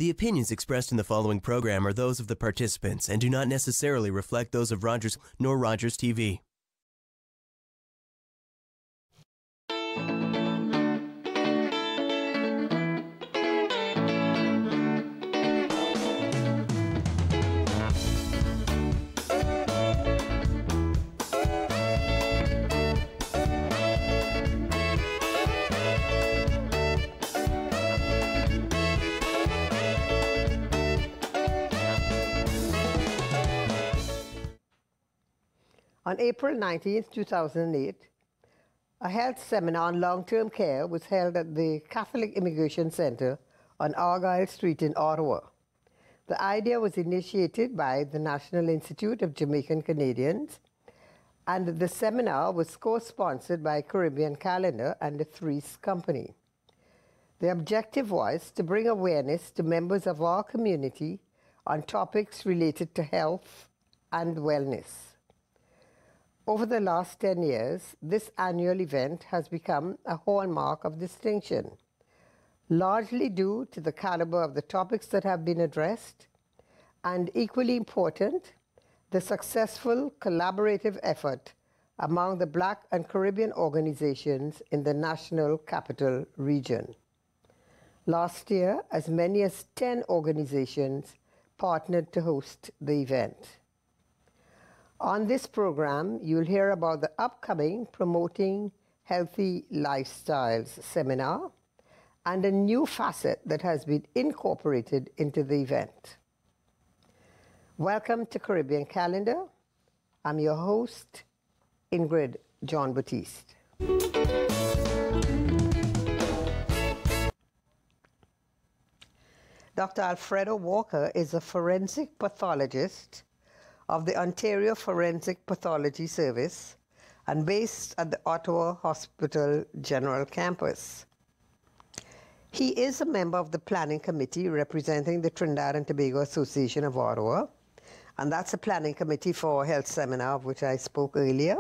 The opinions expressed in the following program are those of the participants and do not necessarily reflect those of Rogers nor Rogers TV. On April 19, 2008, a health seminar on long-term care was held at the Catholic Immigration Center on Argyle Street in Ottawa. The idea was initiated by the National Institute of Jamaican Canadians, and the seminar was co-sponsored by Caribbean Calendar and the Threes Company. The objective was to bring awareness to members of our community on topics related to health and wellness. Over the last 10 years, this annual event has become a hallmark of distinction, largely due to the caliber of the topics that have been addressed, and equally important, the successful collaborative effort among the Black and Caribbean organizations in the National Capital Region. Last year, as many as 10 organizations partnered to host the event. On this program, you'll hear about the upcoming Promoting Healthy Lifestyles seminar and a new facet that has been incorporated into the event. Welcome to Caribbean Calendar. I'm your host, Ingrid John Batiste. Dr. Alfredo Walker is a forensic pathologist of the Ontario Forensic Pathology Service and based at the Ottawa Hospital General Campus. He is a member of the planning committee representing the Trinidad and Tobago Association of Ottawa, and that's a planning committee for a health seminar of which I spoke earlier.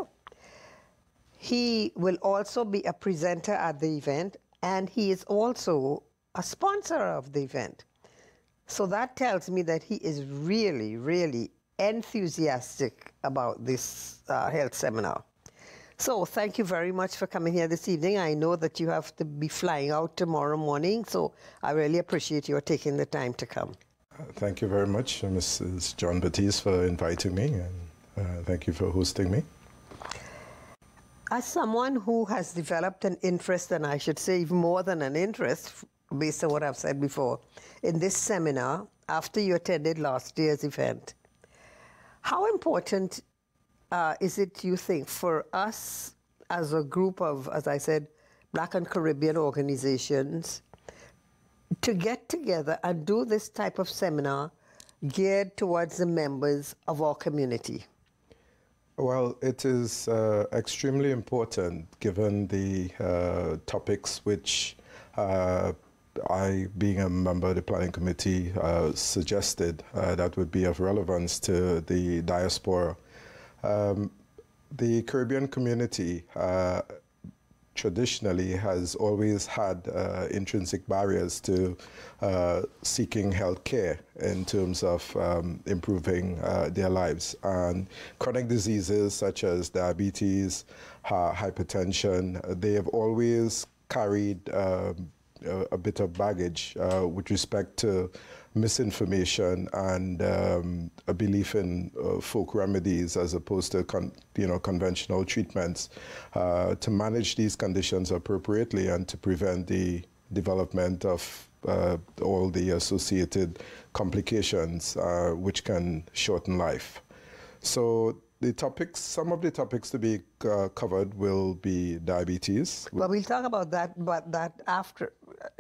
He will also be a presenter at the event, and he is also a sponsor of the event. So that tells me that he is really, really enthusiastic about this health seminar. So thank you very much for coming here this evening. I know that you have to be flying out tomorrow morning, so I really appreciate your taking the time to come. Thank you very much, Mrs. John Batiste, for inviting me, and thank you for hosting me. As someone who has developed an interest, and I should say even more than an interest, based on what I've said before, in this seminar, after you attended last year's event, how important is it, you think, for us as a group of, as I said, Black and Caribbean organizations to get together and do this type of seminar geared towards the members of our community? Well, it is extremely important given the topics which I, being a member of the planning committee, suggested that would be of relevance to the diaspora. The Caribbean community traditionally has always had intrinsic barriers to seeking health care in terms of improving their lives. And chronic diseases such as diabetes, hypertension, they have always carried a bit of baggage with respect to misinformation and a belief in folk remedies as opposed to conventional treatments to manage these conditions appropriately and to prevent the development of all the associated complications which can shorten life. So the topics, some of the topics to be covered will be diabetes. Well, we'll talk about that after,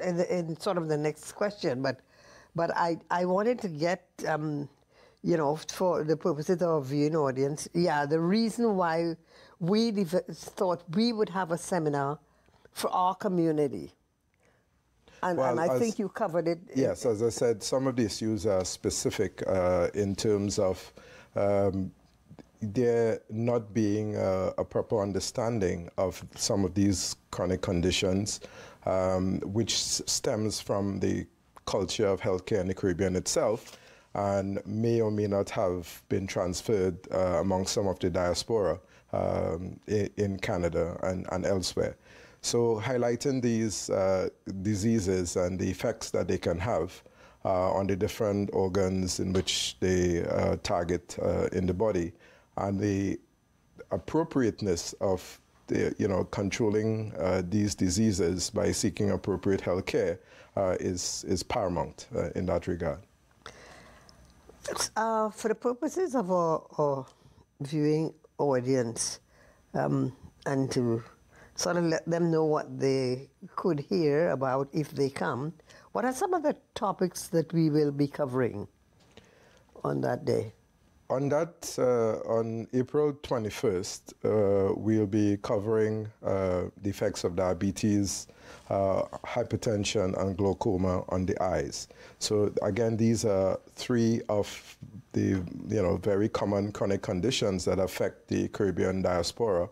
in sort of the next question. But I wanted to get, you know, for the purposes of our viewing audience, the reason why we thought we would have a seminar for our community. And I think you covered it. Yes, as I said, some of the issues are specific in terms of there not being a proper understanding of some of these chronic conditions, which stems from the culture of healthcare in the Caribbean itself, and may or may not have been transferred among some of the diaspora in Canada and elsewhere. So highlighting these diseases and the effects that they can have on the different organs in which they target in the body, and the appropriateness of controlling these diseases by seeking appropriate health care is paramount in that regard. For the purposes of our viewing audience, and to sort of let them know what they could hear about if they come, what are some of the topics that we will be covering on that day? On that, on April 21st, we'll be covering the effects of diabetes, hypertension, and glaucoma on the eyes. So again, these are three of the very common chronic conditions that affect the Caribbean diaspora.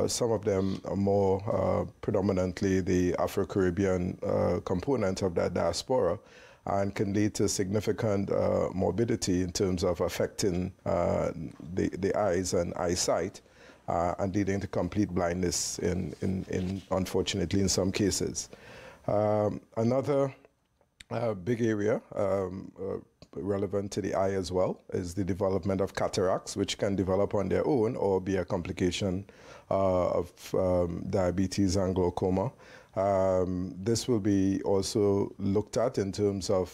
Some of them are more predominantly the Afro-Caribbean component of that diaspora, and can lead to significant morbidity in terms of affecting the eyes and eyesight, and leading to complete blindness unfortunately in some cases. Another big area relevant to the eye as well is the development of cataracts, which can develop on their own or be a complication of diabetes and glaucoma. This will be also looked at in terms of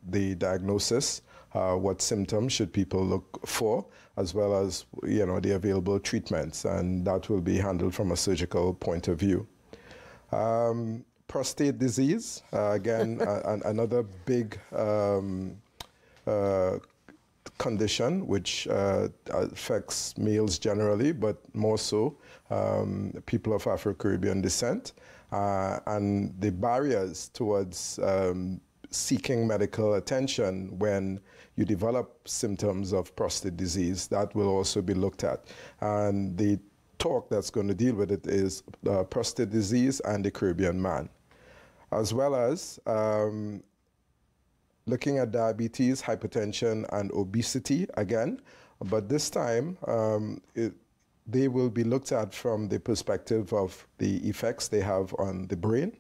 the diagnosis, what symptoms should people look for, as well as the available treatments, and that will be handled from a surgical point of view. Prostate disease, again, another big condition which affects males generally, but more so people of Afro-Caribbean descent. And the barriers towards seeking medical attention when you develop symptoms of prostate disease, that will also be looked at. And the talk that's going to deal with it is prostate disease and the Caribbean man, as well as looking at diabetes, hypertension, and obesity again, but this time they will be looked at from the perspective of the effects they have on the brain,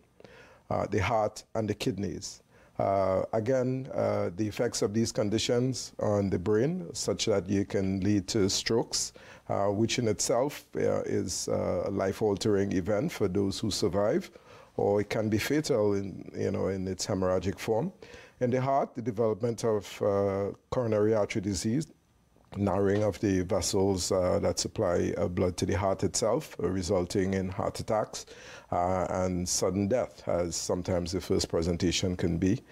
the heart, and the kidneys. Again, the effects of these conditions on the brain, such that you can lead to strokes, which in itself is a life-altering event for those who survive, or it can be fatal in its hemorrhagic form. In the heart, the development of coronary artery disease, narrowing of the vessels that supply blood to the heart itself, resulting in heart attacks and sudden death, as sometimes the first presentation can be,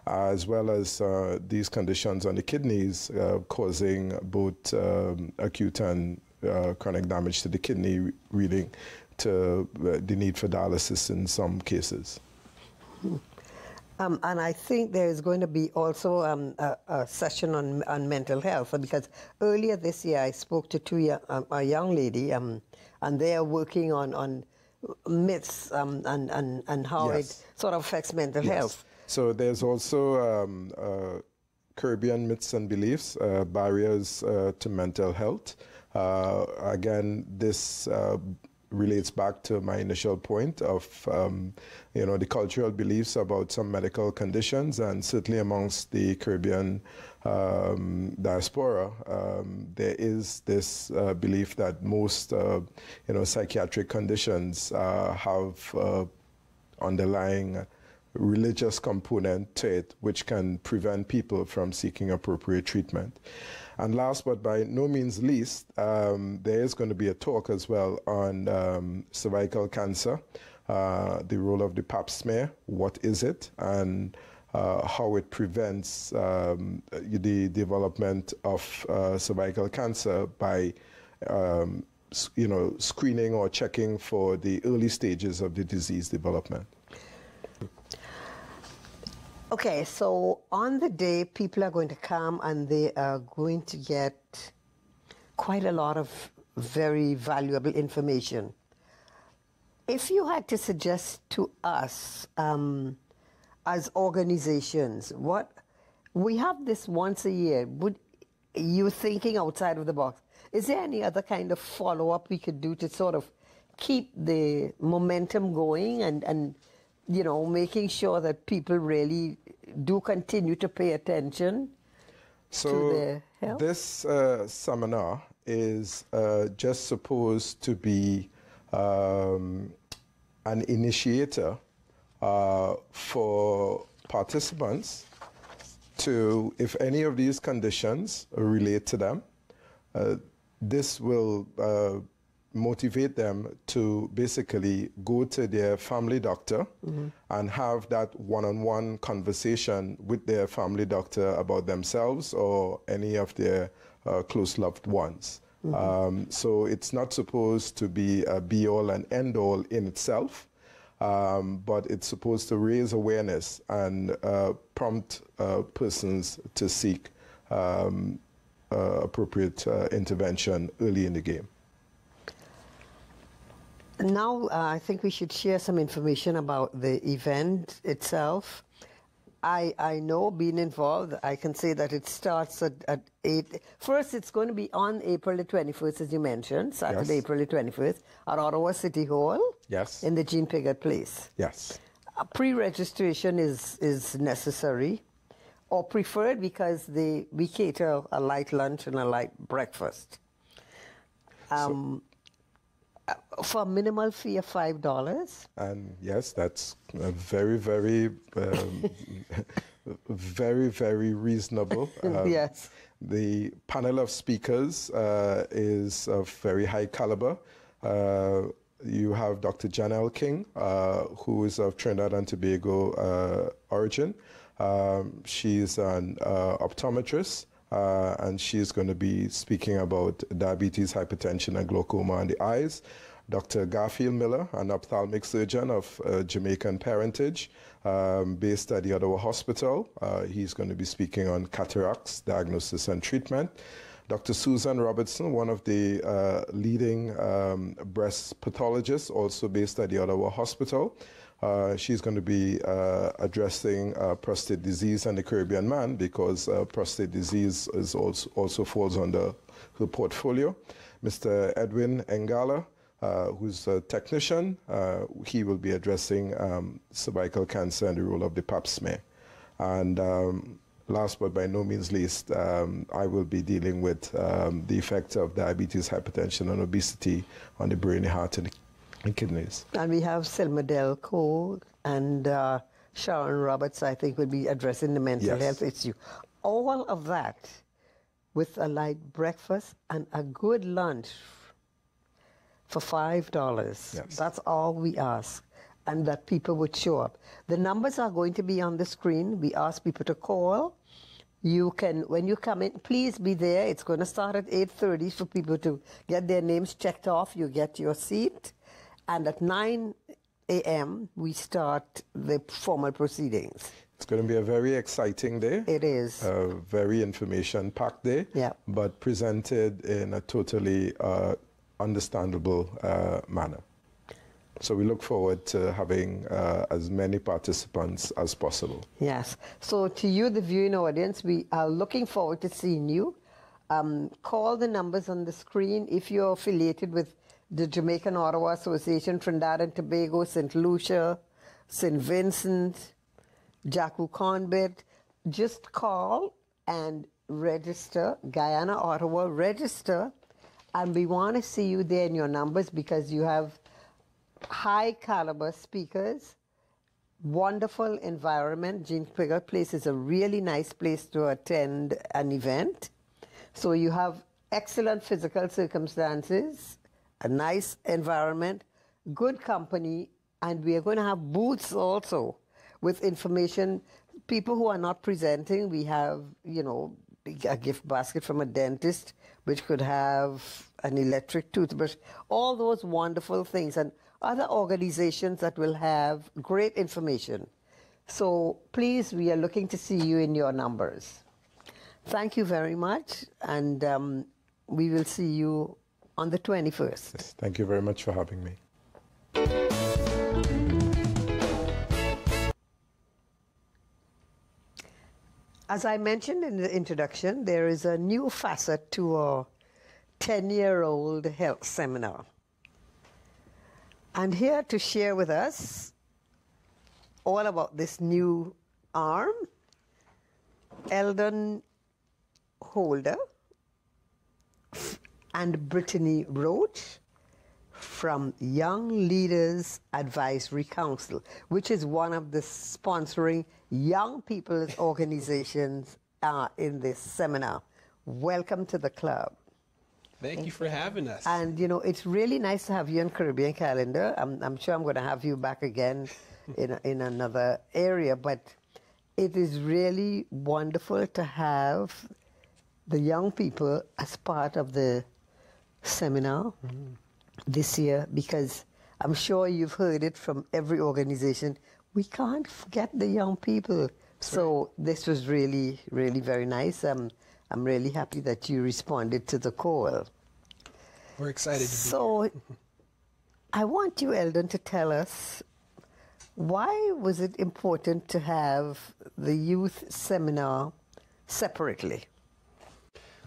as well as these conditions on the kidneys causing both acute and chronic damage to the kidney, leading to the need for dialysis in some cases. And I think there is going to be also a session on mental health, because earlier this year I spoke to a young lady, and they are working on myths and how it sort of affects mental health. So there's also Caribbean myths and beliefs, barriers to mental health. Again, this relates back to my initial point of the cultural beliefs about some medical conditions, and certainly amongst the Caribbean diaspora, there is this belief that most psychiatric conditions have underlying religious component to it, which can prevent people from seeking appropriate treatment. And last but by no means least, there is going to be a talk as well on cervical cancer, the role of the pap smear, what is it, and how it prevents the development of cervical cancer by screening or checking for the early stages of the disease development. Okay, so on the day, people are going to come and they are going to get quite a lot of very valuable information. If you had to suggest to us as organizations, we have this once a year. Would you thinking outside of the box? Is there any other kind of follow-up we could do to sort of keep the momentum going and making sure that people really do continue to pay attention to their health? This seminar is just supposed to be an initiator for participants to, if any of these conditions relate to them, this will motivate them to basically go to their family doctor and have that one-on-one conversation with their family doctor about themselves or any of their close loved ones. So it's not supposed to be a be-all and end-all in itself, but it's supposed to raise awareness and prompt persons to seek appropriate intervention early in the game. Now, I think we should share some information about the event itself. I know, being involved, I can say that it starts at 8. First, it's going to be on April the 21st, as you mentioned, Saturday, Yes. April the 21st, at Ottawa City Hall. Yes. In the Jean Piggott Place. Yes. Pre-registration is necessary or preferred because we cater a light lunch and a light breakfast. For a minimal fee of $5. And yes, that's a very, very, very, very reasonable. Yes. The panel of speakers is of very high caliber. You have Dr. Janelle King, who is of Trinidad and Tobago origin. She's an optometrist. And she's going to be speaking about diabetes, hypertension, and glaucoma in the eyes. Dr. Garfield Miller, an ophthalmic surgeon of Jamaican parentage, based at the Ottawa Hospital. He's going to be speaking on cataracts, diagnosis, and treatment. Dr. Susan Robertson, one of the leading breast pathologists, also based at the Ottawa Hospital. She's going to be addressing prostate disease and the Caribbean man, because prostate disease is also falls under her portfolio. Mr. Edwin Engala, who's a technician, he will be addressing cervical cancer and the role of the pap smear. And last but by no means least, I will be dealing with the effects of diabetes, hypertension, and obesity on the brain, the heart, and kidneys. And we have Selma Delco and Sharon Roberts, I think, will be addressing the mental health issue. All of that with a light breakfast and a good lunch for $5. Yes. That's all we ask, and that people would show up. The numbers are going to be on the screen. We ask people to call. You can, when you come in, please be there. It's going to start at 8:30 for people to get their names checked off. You get your seat. And at 9 a.m., we start the formal proceedings. It's going to be a very exciting day. It is. A very information-packed day, Yeah. but presented in a totally understandable manner. So we look forward to having as many participants as possible. Yes. So to you, the viewing audience, we are looking forward to seeing you. Call the numbers on the screen if you're affiliated with the Jamaican Ottawa Association, Trinidad and Tobago, St. Lucia, St. Vincent, Jacu Conbet. Just call and register, Guyana, Ottawa, register, and we want to see you there in your numbers because you have high caliber speakers, wonderful environment. Jean Piggott Place is a really nice place to attend an event. So you have excellent physical circumstances, a nice environment, good company, and we are going to have booths also with information. People who are not presenting, we have, a gift basket from a dentist, which could have an electric toothbrush, all those wonderful things, and other organizations that will have great information. So please, we are looking to see you in your numbers. Thank you very much, and we will see you on the 21st. Yes, thank you very much for having me. As I mentioned in the introduction, there is a new facet to our 10-year-old health seminar. And here to share with us all about this new arm, Eldon Holder and Brittany Roach from Young Leaders Advisory Council, which is one of the sponsoring young people's organizations in this seminar. Welcome to the club. Thank you for having us. And, you know, it's really nice to have you on Caribbean Calendar. I'm sure I'm going to have you back again in another area, but it is really wonderful to have the young people as part of the seminar this year, because I'm sure you've heard it from every organization. We can't forget the young people. So this was really, really very nice. I'm really happy that you responded to the call. We're excited to be So I want you, Eldon, to tell us, why was it important to have the youth seminar separately?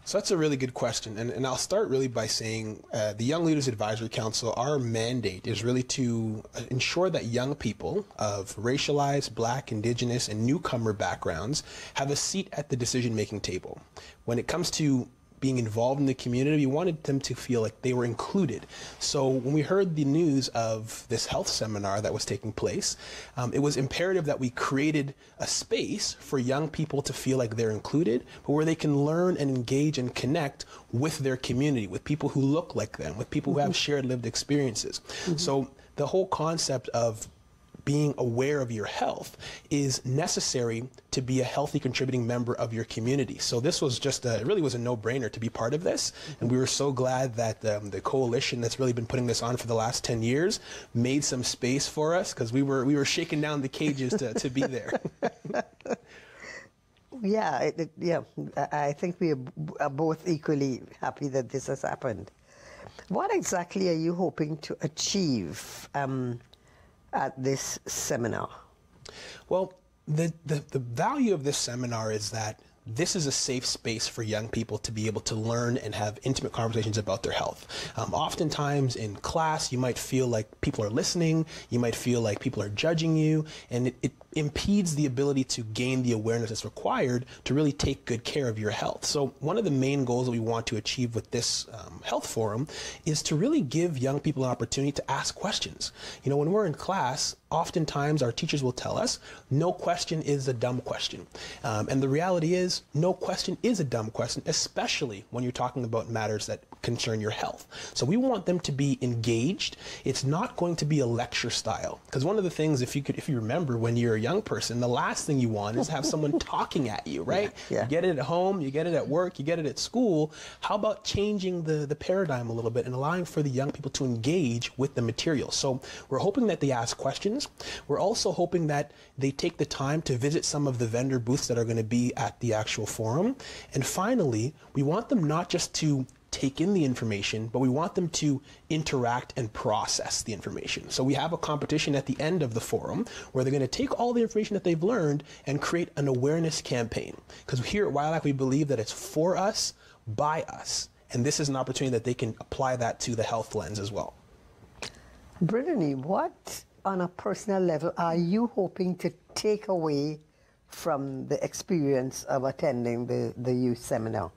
So that's a really good question. And I'll start really by saying the Young Leaders Advisory Council, our mandate is really to ensure that young people of racialized, Black, Indigenous, and newcomer backgrounds have a seat at the decision-making table. When it comes to being involved in the community, we wanted them to feel like they were included. So when we heard the news of this health seminar that was taking place, it was imperative that we created a space for young people to feel like they're included, but where they can learn and engage and connect with their community, with people who look like them, with people who have shared lived experiences. So the whole concept of being aware of your health is necessary to be a healthy contributing member of your community. So this was just it really was a no-brainer to be part of this. And we were so glad that the coalition that's really been putting this on for the last 10 years made some space for us, because we were shaking down the cages to be there. Yeah, I think we are both equally happy that this has happened. What exactly are you hoping to achieve at this seminar? Well, the value of this seminar is that this is a safe space for young people to be able to learn and have intimate conversations about their health. Oftentimes in class, you might feel like people are listening, you might feel like people are judging you, and it impedes the ability to gain the awareness that's required to really take good care of your health. So one of the main goals that we want to achieve with this health forum is to really give young people an opportunity to ask questions. You know, when we're in class, oftentimes our teachers will tell us, no question is a dumb question. And the reality is, no question is a dumb question, especially when you're talking about matters that concern your health. So we want them to be engaged. It's not going to be a lecture style. Because one of the things, if you remember, when you're a young person, the last thing you want is have someone talking at you, right? Yeah. You get it at home, you get it at work, you get it at school. How about changing the paradigm a little bit and allowing for the young people to engage with the material? So we're hoping that they ask questions. We're also hoping that they take the time to visit some of the vendor booths that are going to be at the actual forum. And finally, we want them not just to take in the information, but we want them to interact and process the information. So we have a competition at the end of the forum where they're going to take all the information that they've learned and create an awareness campaign. Because here at WILAC, we believe that it's for us, by us. And this is an opportunity that they can apply that to the health lens as well. Brittany, what on a personal level are you hoping to take away from the experience of attending the youth seminar?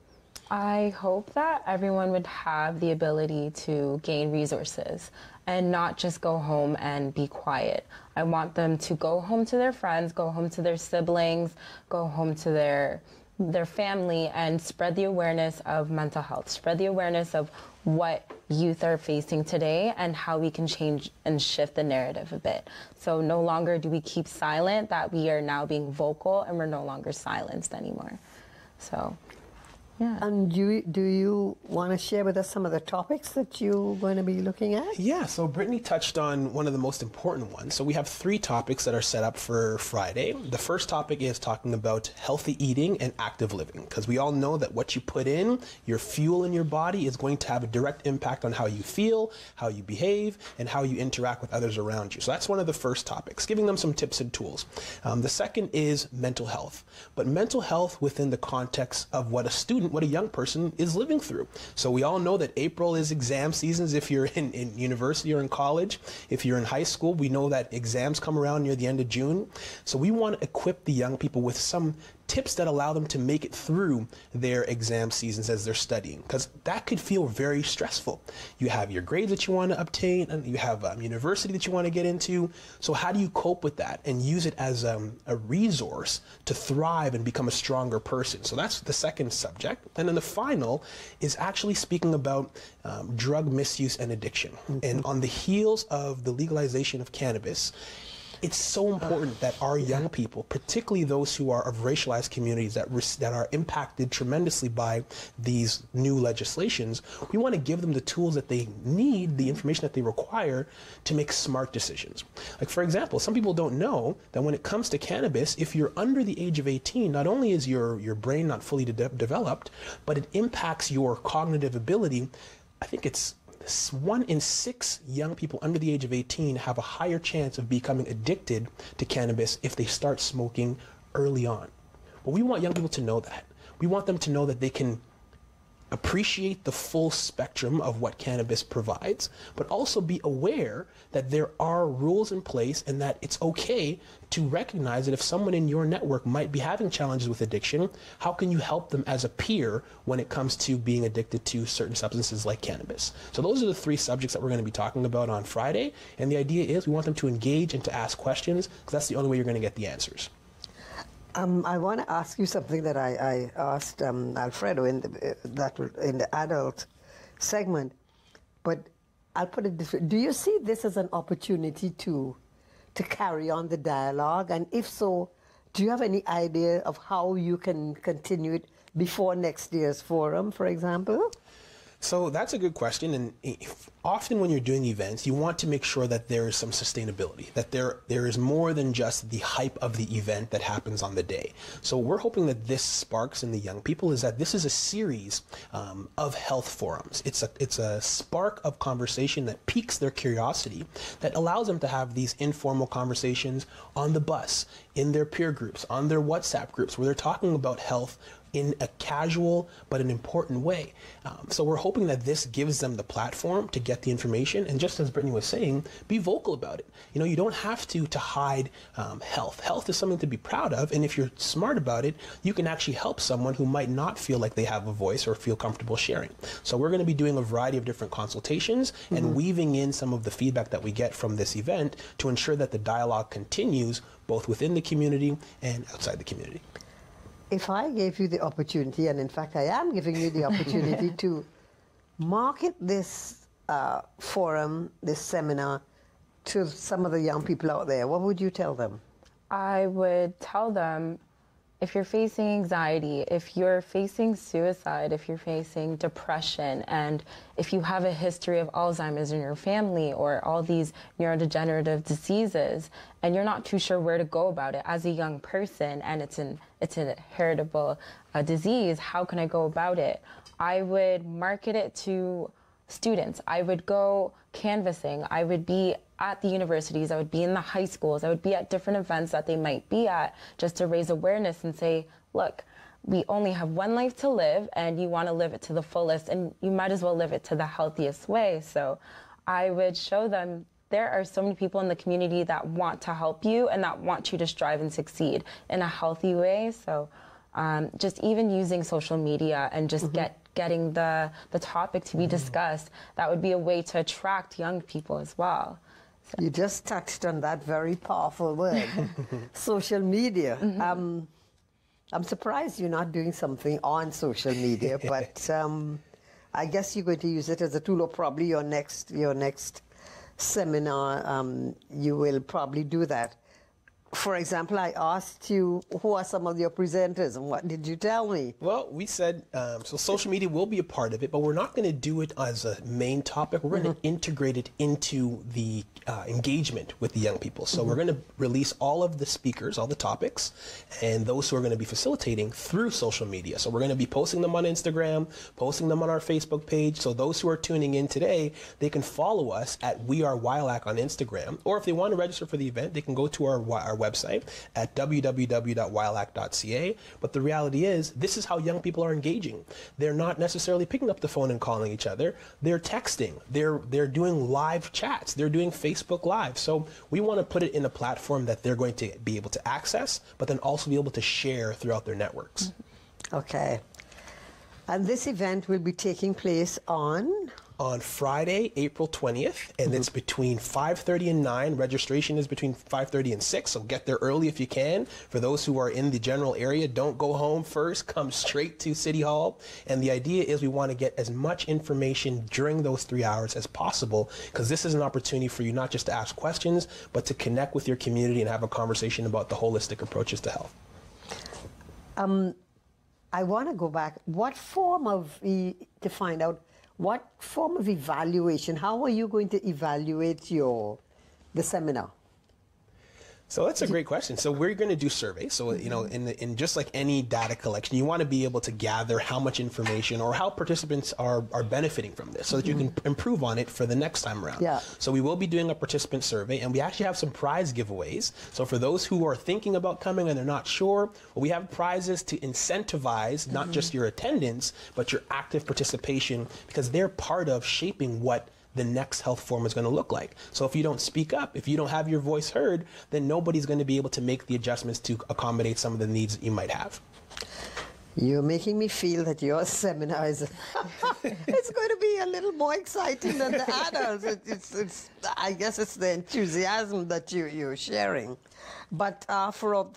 I hope that everyone would have the ability to gain resources and not just go home and be quiet. I want them to go home to their friends, go home to their siblings, go home to their family, and spread the awareness of mental health, spread the awareness of what youth are facing today and how we can change and shift the narrative a bit. So no longer do we keep silent, that we are now being vocal and we're no longer silenced anymore. So Yeah. And do you want to share with us some of the topics that you're going to be looking at? Yeah, so Brittany touched on one of the most important ones. So we have 3 topics that are set up for Friday. The first topic is talking about healthy eating and active living, because we all know that what you put in, your fuel in your body, is going to have a direct impact on how you feel, how you behave, and how you interact with others around you. So that's one of the first topics, giving them some tips and tools. The second is mental health, but mental health within the context of what a young person is living through. So we all know that April is exam seasons if you're in university or in college. If you're in high school, we know that exams come around near the end of June. So we want to equip the young people with some tips that allow them to make it through their exam seasons as they're studying, because that could feel very stressful. You have your grades that you want to obtain, and you have university that you want to get into. So how do you cope with that and use it as a resource to thrive and become a stronger person? So that's the second subject. And then the final is actually speaking about drug misuse and addiction. And on the heels of the legalization of cannabis, it's so important that our young people, particularly those who are of racialized communities that are impacted tremendously by these new legislations, we want to give them the tools that they need, the information that they require to make smart decisions. Like, for example, some people don't know that when it comes to cannabis, if you're under the age of 18, not only is your brain not fully developed, but it impacts your cognitive ability. I think it's 1 in 6 young people under the age of 18 have a higher chance of becoming addicted to cannabis if they start smoking early on. But we want young people to know that. We want them to know that they can appreciate the full spectrum of what cannabis provides, but also be aware that there are rules in place and that it's okay to recognize that if someone in your network might be having challenges with addiction, how can you help them as a peer when it comes to being addicted to certain substances like cannabis? So those are the 3 subjects that we're going to be talking about on Friday. And the idea is we want them to engage and to ask questions, because that's the only way you're going to get the answers. I want to ask you something that I asked Alfredo in the adult segment, but I'll put it this way. Do you see this as an opportunity to carry on the dialogue? And if so, do you have any idea of how you can continue it before next year's forum, for example? So that's a good question, and often when you're doing events, you want to make sure that there is some sustainability, that there is more than just the hype of the event that happens on the day. So we're hoping that this sparks in the young people is that this is a series of health forums. It's a spark of conversation that piques their curiosity, that allows them to have these informal conversations on the bus, in their peer groups, on their WhatsApp groups, where they're talking about health in a casual but an important way. So we're hoping that this gives them the platform to get the information, and just as Brittany was saying, be vocal about it. You know, you don't have to hide health. Health is something to be proud of, and if you're smart about it, you can actually help someone who might not feel like they have a voice or feel comfortable sharing. So we're going to be doing a variety of different consultations and weaving in some of the feedback that we get from this event to ensure that the dialogue continues both within the community and outside the community. If I gave you the opportunity, and in fact I am giving you the opportunity to market this forum, this seminar, to some of the young people out there, what would you tell them? I would tell them, if you're facing anxiety, if you're facing suicide, if you're facing depression, and if you have a history of Alzheimer's in your family or all these neurodegenerative diseases, and you're not too sure where to go about it as a young person, and it's an heritable disease, how can I go about it? I would market it to students. I would go canvassing. I would be at the universities. I would be in the high schools. I would be at different events that they might be at, just to raise awareness and say, look, we only have one life to live, and you want to live it to the fullest, and you might as well live it to the healthiest way. So I would show them there are so many people in the community that want to help you and that want you to strive and succeed in a healthy way. So just even using social media and just getting the topic to be discussed, that would be a way to attract young people as well. So. You just touched on that very powerful word, social media. I'm surprised you're not doing something on social media, but I guess you're going to use it as a tool, or probably your next seminar, you will probably do that. For example, I asked you, who are some of your presenters, and what did you tell me? Well, we said, so social media will be a part of it, but we're not going to do it as a main topic. We're going to integrate it into the engagement with the young people. So we're going to release all of the speakers, all the topics, and those who are going to be facilitating through social media. So we're going to be posting them on Instagram, posting them on our Facebook page. So those who are tuning in today, they can follow us at We Are WILAC on Instagram, or if they want to register for the event, they can go to our website at www.wilac.ca. But the reality is, this is how young people are engaging. They're not necessarily picking up the phone and calling each other. They're texting. They're doing live chats. They're doing Facebook Live. So we want to put it in a platform that they're going to be able to access, but then also be able to share throughout their networks. Okay. And this event will be taking place on Friday, April 20th, and it's between 5:30 and 9. Registration is between 5:30 and 6, so get there early if you can. For those who are in the general area, don't go home first. Come straight to City Hall. And the idea is we want to get as much information during those 3 hours as possible, because this is an opportunity for you not just to ask questions, but to connect with your community and have a conversation about the holistic approaches to health. I want to go back. What form of, to find out, what form of evaluation, how are you going to evaluate the seminar? So that's a great question. So we're going to do surveys. So, you know, in just like any data collection, you want to be able to gather how much information or how participants are benefiting from this so that you can improve on it for the next time around. Yeah. So we will be doing a participant survey, and we actually have some prize giveaways. So for those who are thinking about coming and they're not sure, well, we have prizes to incentivize not just your attendance, but your active participation, because they're part of shaping what the next health forum is going to look like. So if you don't speak up, if you don't have your voice heard, then nobody's going to be able to make the adjustments to accommodate some of the needs that you might have. You're making me feel that your seminar is it's going to be a little more exciting than the adults. It's I guess it's the enthusiasm that you're sharing. But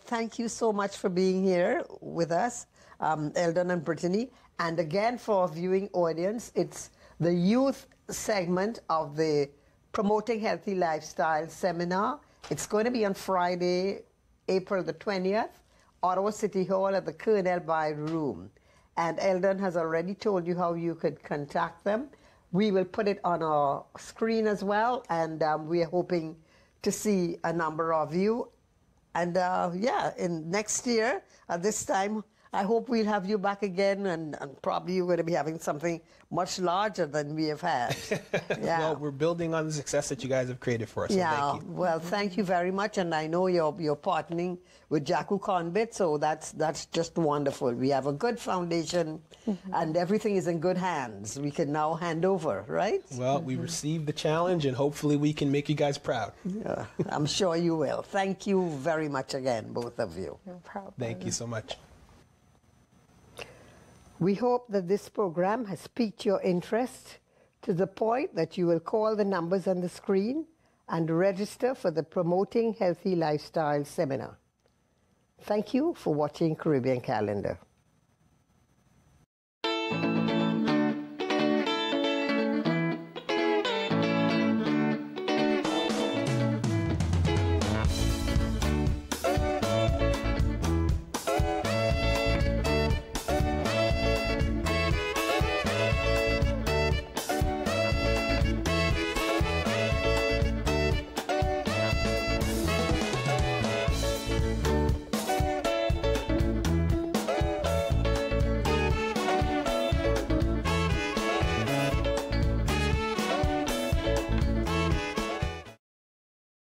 thank you so much for being here with us, Eldon and Brittany. And again, for our viewing audience, it's the youth segment of the Promoting Healthy Lifestyle seminar. It's going to be on Friday, April the 20th, Ottawa City Hall at the Colonel By Room. And Eldon has already told you how you could contact them. We will put it on our screen as well, and we are hoping to see a number of you. And in next year at this time, I hope we'll have you back again, and probably you're going to be having something much larger than we have had. Yeah. Well, we're building on the success that you guys have created for us. So yeah. thank you. Well, thank you very much, and I know you're partnering with Jacku Conbit, so that's just wonderful. We have a good foundation, and everything is in good hands. We can now hand over, right? Well, we received the challenge, and hopefully we can make you guys proud. Yeah, I'm sure you will. Thank you very much again, both of you. No problem. Thank you so much. We hope that this program has piqued your interest to the point that you will call the numbers on the screen and register for the Promoting Healthy Lifestyle seminar. Thank you for watching Caribbean Calendar.